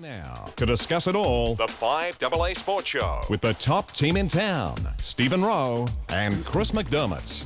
Now, to discuss it all, the 5AA Sports Show with the top team in town, Stephen Rowe and Chris McDermott.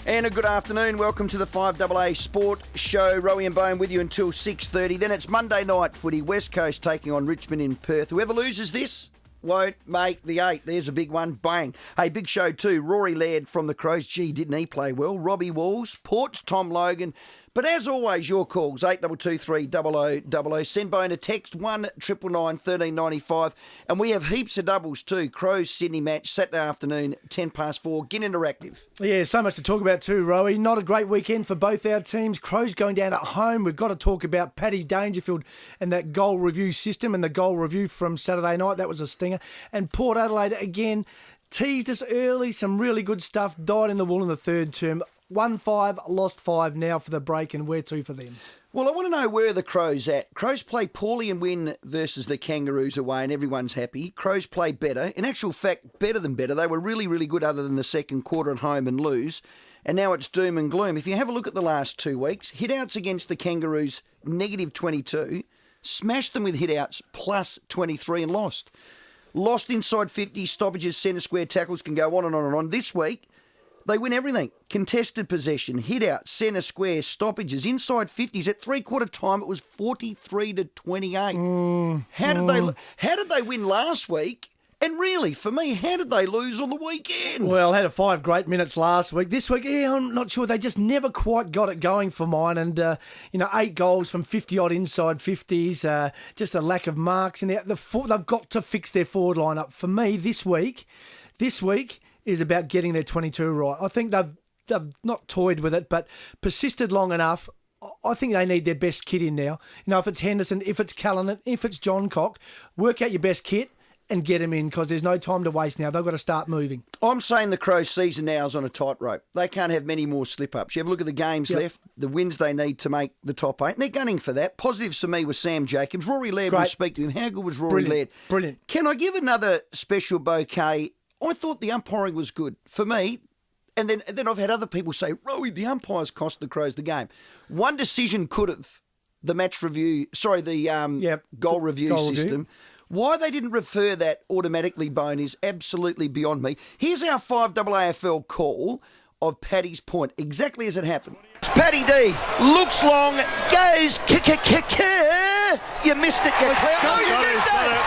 And a good afternoon. Welcome to the 5AA Sport Show. Rowey and Bone with you until 6:30. Then it's Monday night footy. West Coast taking on Richmond in Perth. Whoever loses this won't make the 8. There's a big one. Bang. Hey, big show too. Rory Laird from the Crows. Gee, didn't he play well? Robbie Walls, Port's Tom Logan. But as always, your calls, 8223 0000. Send Bone a text, 1999 1395. And we have heaps of doubles too. Crows Sydney match, Saturday afternoon, 4:10. Get interactive. Yeah, so much to talk about too, Rowey. Not a great weekend for both our teams. Crows going down at home. We've got to talk about Paddy Dangerfield and that goal review system and the goal review from Saturday night. That was a stinger. And Port Adelaide, again, teased us early. Some really good stuff. Died in the wool in the third term. 1-5, lost 5 now for the break, and where to for them? Well, I want to know where the Crows at. Crows play poorly and win versus the Kangaroos away, and everyone's happy. Crows play better. In actual fact, better than better. They were really, really good other than the second quarter at home and lose. And now it's doom and gloom. If you have a look at the last 2 weeks, hit-outs against the Kangaroos, -22. Smashed them with hit-outs, +23 and lost. Lost inside 50, stoppages, centre square tackles, can go on and on and on. This week, they win everything. Contested possession, hit-out, centre square, stoppages, inside 50s. At three-quarter time, it was 43-28. How did they win last week? And really, for me, how did they lose on the weekend? Well, had 5 great minutes last week. This week, I'm not sure. They just never quite got it going for mine. And, 8 goals from 50-odd inside 50s. Just a lack of marks in there. They've got to fix their forward line up. For me, this week is about getting their 22 right. I think they've not toyed with it, but persisted long enough. I think they need their best kit in now. If it's Henderson, if it's Callanan, if it's John Cock, work out your best kit and get them in, because there's no time to waste now. They've got to start moving. I'm saying the Crows season now is on a tightrope. They can't have many more slip-ups. You have a look at the games left, the wins they need to make the top 8, and they're gunning for that. Positives for me was Sam Jacobs. Rory Laird, will speak to him. How good was Rory Laird? Brilliant. Can I give another special bouquet? I thought the umpiring was good for me, and then I've had other people say, Rowey, the umpires cost the Crows the game. One decision could have, the goal review system. Why they didn't refer that automatically, Bone, is absolutely beyond me. Here's our 5AA AFL call of Paddy's point, exactly as it happened. Paddy D looks long, goes kick. You missed it, you clown. Oh, you missed it!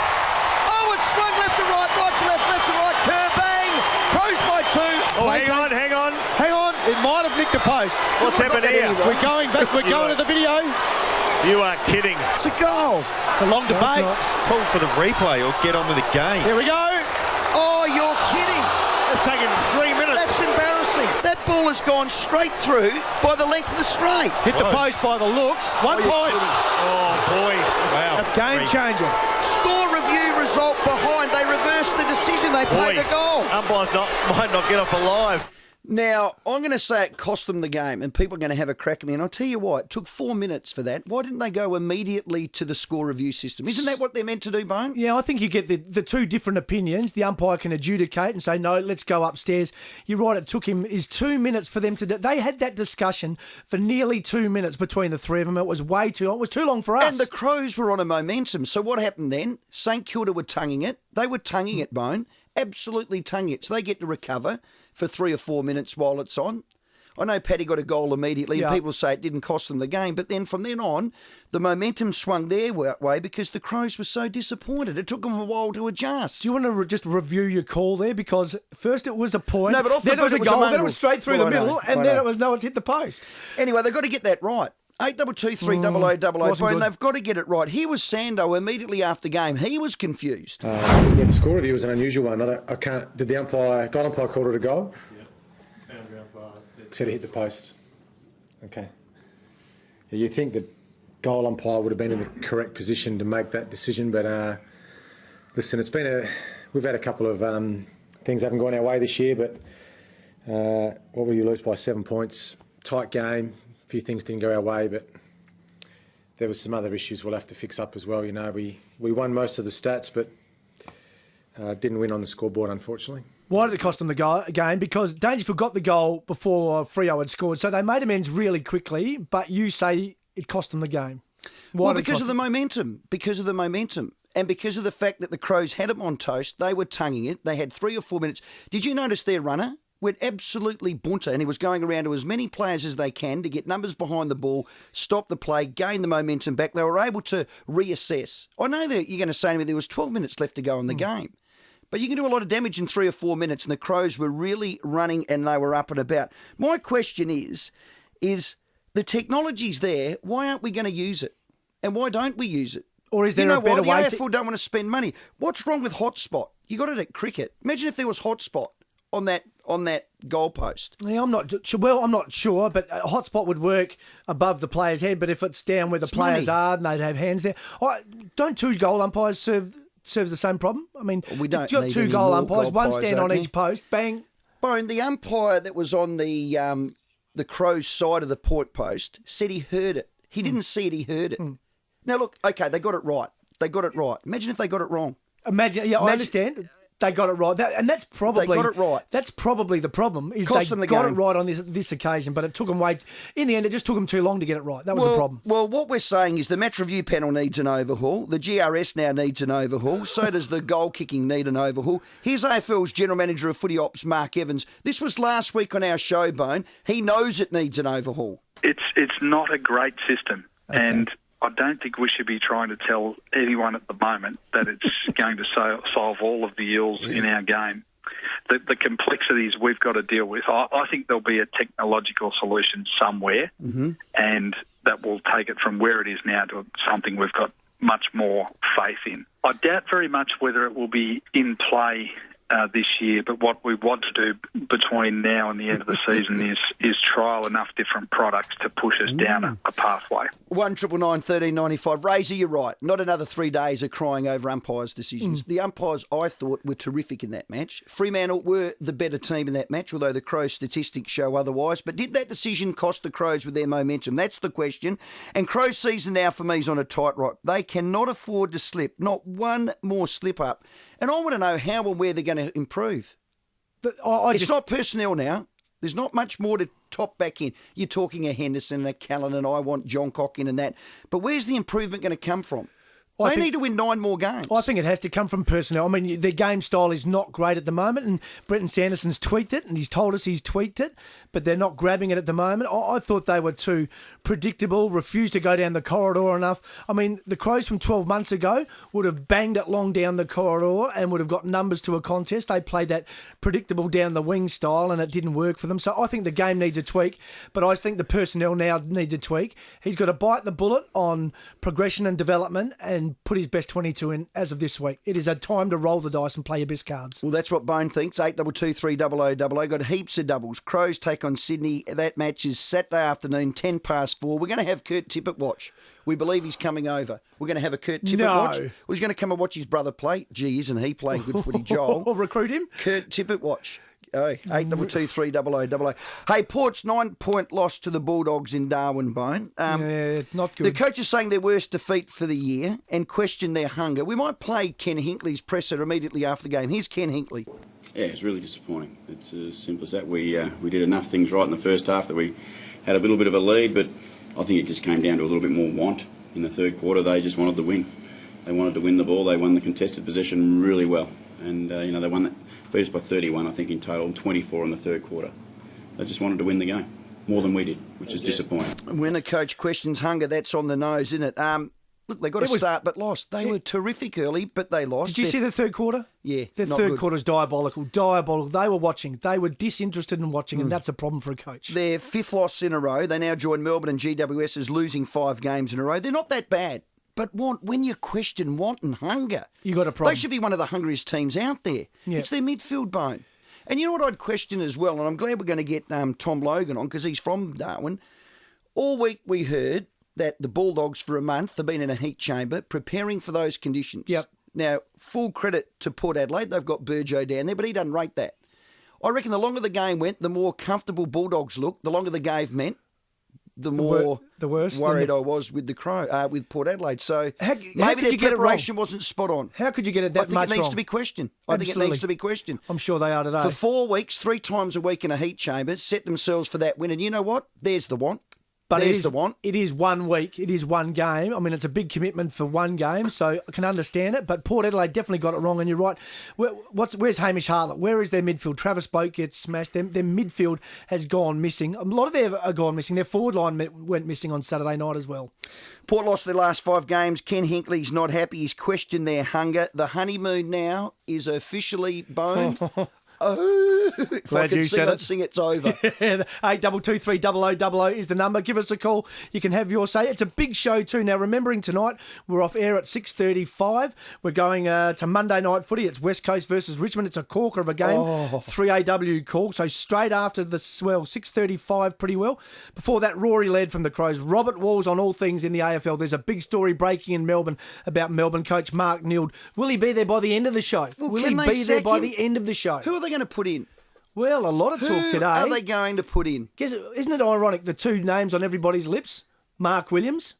Oh, it's swung left to right to left to right, curve, bang! Crows by 2. Oh, hang on. It might have nicked a post. What's happened here? Anyway. We're going back. We're going to the video. You are kidding. It's a goal. It's a long debate. Call for the replay or get on with the game. Here we go. Oh, you're kidding. It's taken 3 minutes. That's embarrassing. That ball has gone straight through by the length of the straight. Hit the post by the looks. 1 point. Oh, boy. Wow. A game changer. Score review result behind. They reversed the decision. They played the goal. Umpires might not get off alive. Now, I'm going to say it cost them the game, and people are going to have a crack at me. And I'll tell you why. It took 4 minutes for that. Why didn't they go immediately to the score review system? Isn't that what they're meant to do, Bone? Yeah, I think you get the two different opinions. The umpire can adjudicate and say, no, let's go upstairs. You're right, it took him 2 minutes for them to do. They had that discussion for nearly 2 minutes between the three of them. It was way too long. It was too long for us. And the Crows were on a momentum. So what happened then? St Kilda were tonguing it. They were tonguing it, Bone. Absolutely tonguing it. So they get to recover for 3 or 4 minutes while it's on. I know Paddy got a goal immediately, and people say it didn't cost them the game. But then from then on, the momentum swung their way because the Crows were so disappointed. It took them a while to adjust. Do you want to just review your call there? Because first it was a point, no, but off then it was a goal, then it was straight through the middle, and then it was no, it's hit the post. Anyway, they've got to get that right. 8223 0000. And they've got to get it right. Here was Sando immediately after game. He was confused. The score review was an unusual one. I can't. Did the goal umpire call it a goal? Yeah. Boundary umpire said it hit the post. Okay. Yeah, you think the goal umpire would have been in the correct position to make that decision, but listen, we've had a couple of things haven't gone our way this year, but what will you lose by 7 points? Tight game. A few things didn't go our way, but there were some other issues we'll have to fix up as well. We won most of the stats, but didn't win on the scoreboard, unfortunately. Why did it cost them the game? Because Dangerfield got the goal before Freo had scored, so they made amends really quickly, but you say it cost them the game. Why Well, did it because cost of the momentum. Because of the momentum. And because of the fact that the Crows had them on toast, they were tonguing it. They had 3 or 4 minutes. Did you notice their runner went absolutely bunter, and he was going around to as many players as they can to get numbers behind the ball, stop the play, gain the momentum back. They were able to reassess. I know that you're going to say to me there was 12 minutes left to go in the game. But you can do a lot of damage in 3 or 4 minutes, and the Crows were really running and they were up and about. My question is the technology's there, why aren't we going to use it? And why don't we use it? Or is there a better the way AFL don't want to spend money. What's wrong with hotspot? You got it at cricket. Imagine if there was hotspot on that goalpost. Yeah, I'm not sure. Well, I'm not sure, but a hotspot would work above the player's head. But if it's down where the players are, and they'd have hands there. Don't 2 goal umpires serve the same problem? I mean, we don't you've got need 2 any goal more umpires, goal one umpires, stand on don't each you? post. Bang. Bone, the umpire that was on the Crows' side of the point post said he heard it. He didn't see it, he heard it. Now, look, okay, they got it right. They got it right. Imagine if they got it wrong. I understand. They got it right, and that's probably They got it right. That's probably the problem. Is Cost they them the got game. it right on this occasion, but it took them in the end, it just took them too long to get it right. That was the problem. Well, what we're saying is the match review panel needs an overhaul. The GRS now needs an overhaul. So does the goal kicking need an overhaul. Here's AFL's General Manager of Footy Ops, Mark Evans. This was last week on our show, Bone. He knows it needs an overhaul. It's not a great system, Okay. and I don't think we should be trying to tell anyone at the moment that it's going to solve all of the ills in our game. The complexities we've got to deal with, I think there'll be a technological solution somewhere, and that will take it from where it is now to something we've got much more faith in. I doubt very much whether it will be in play this year, but what we want to do between now and the end of the season is trial enough different products to push us down a pathway. 1-999-1395. Razor, you're right. Not another 3 days of crying over umpires' decisions. The umpires, I thought, were terrific in that match. Fremantle were the better team in that match, although the Crows' statistics show otherwise. But did that decision cost the Crows with their momentum? That's the question. And Crows' season now for me is on a tightrope. They cannot afford to slip. Not one more slip up. And I want to know how and where they're going to improve. It's not personnel now. There's not much more to top back in. You're talking a Henderson and a Callan, and I want John Cock in and that. But where's the improvement going to come from? They need to win 9 more games. I think it has to come from personnel. I mean, their game style is not great at the moment, and Brenton Sanderson's tweaked it, and he's told us he's tweaked it, but they're not grabbing it at the moment. I thought they were too predictable, refused to go down the corridor enough. I mean, the Crows from 12 months ago would have banged it long down the corridor and would have got numbers to a contest. They played that predictable down the wing style, and it didn't work for them. So I think the game needs a tweak, but I think the personnel now needs a tweak. He's got to bite the bullet on progression and development and put his best 22 in as of this week. It is a time to roll the dice and play your best cards. Well, that's what Bone thinks. 822-300-00. Got heaps of doubles. Crows take on Sydney. That match is Saturday afternoon, 10 past 4. We're going to have Kurt Tippett watch. We believe he's coming over. We're going to have a Kurt Tippett watch. Well, he's going to come and watch his brother play. Gee, isn't he playing good footy, Joel? Or recruit him. Kurt Tippett watch. Oh, 822-300-00. Hey, Port's 9-point loss to the Bulldogs in Darwin, Bone. Yeah, not good. The coach is saying their worst defeat for the year and question their hunger. We might play Ken Hinkley's presser immediately after the game. Here's Ken Hinkley. Yeah, it's really disappointing. It's as simple as that. We did enough things right in the first half that we had a little bit of a lead, but I think it just came down to a little bit more want in the third quarter. They just wanted to win. They wanted to win the ball. They won the contested possession really well, and they won that. Beat us by 31, I think, in total, and 24 in the third quarter. They just wanted to win the game more than we did, which is disappointing. When a coach questions hunger, that's on the nose, isn't it? Look, they got to start but lost. They were terrific early, but they lost. Did you see the third quarter? Yeah, the not third good. quarter is diabolical. They were watching. They were disinterested in watching, and that's a problem for a coach. Their 5th loss in a row. They now join Melbourne and GWS as losing 5 games in a row. They're not that bad. But when you question want and hunger, you got a problem. They should be one of the hungriest teams out there. Yep. It's their midfield, Bone. And you know what I'd question as well, and I'm glad we're going to get Tom Logan on because he's from Darwin. All week we heard that the Bulldogs for a month have been in a heat chamber preparing for those conditions. Yep. Now, full credit to Port Adelaide. They've got Burjo down there, but he doesn't rate that. I reckon the longer the game went, the more comfortable Bulldogs looked, the longer the game meant, the more worried I was with with Port Adelaide. So maybe their preparation wasn't spot on. How could you get it that much wrong? I think it needs to be questioned. I think it needs to be questioned. I'm sure they are today. For 4 weeks, 3 times a week in a heat chamber, set themselves for that win. And you know what? There's the want. But There's the want. It is 1 week. It is one game. I mean, it's a big commitment for one game, so I can understand it. But Port Adelaide definitely got it wrong, and you're right. Where's Hamish Hartlett? Where is their midfield? Travis Boak gets smashed. Their midfield has gone missing. A lot of them are gone missing. Their forward line went missing on Saturday night as well. Port lost their last 5 games. Ken Hinckley's not happy. He's questioned their hunger. The honeymoon now is officially bone. Oh, if Glad I could you sing said it, it. sing it's over. 8223 is the number. Give us a call. You can have your say. It's a big show too. Now, remembering tonight, we're off air at 6:35. We're going to Monday night footy. It's West Coast versus Richmond. It's a corker of a game. 3AW call. So straight after the 6:35 pretty well. Before that, Rory led from the Crows. Robert Walls on all things in the AFL. There's a big story breaking in Melbourne about Melbourne coach Mark Neild. Will he be there by the end of the show? Will he be there by the end of the show? Who are they going to put in? Well, a lot of talk today. Who are they going to put in? Isn't it ironic, the two names on everybody's lips? Mark Williams,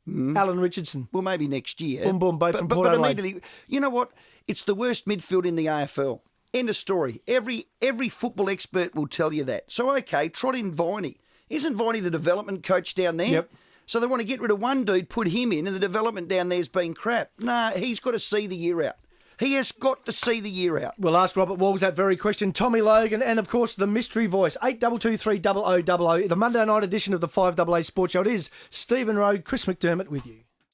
Alan Richardson. Well, maybe next year. Boom, boom, both from Port But Adelaide. immediately, you know what? It's the worst midfield in the AFL. End of story. Every football expert will tell you that. So, okay, trot in Viney. Isn't Viney the development coach down there? Yep. So they want to get rid of one dude, put him in, and the development down there's been crap. Nah, he's got to see the year out. He has got to see the year out. We'll ask Robert Walls that very question. Tommy Logan and, of course, the mystery voice, 8223 0000. The Monday night edition of the 5AA Sports Show. It is Stephen Rowe, Chris McDermott with you.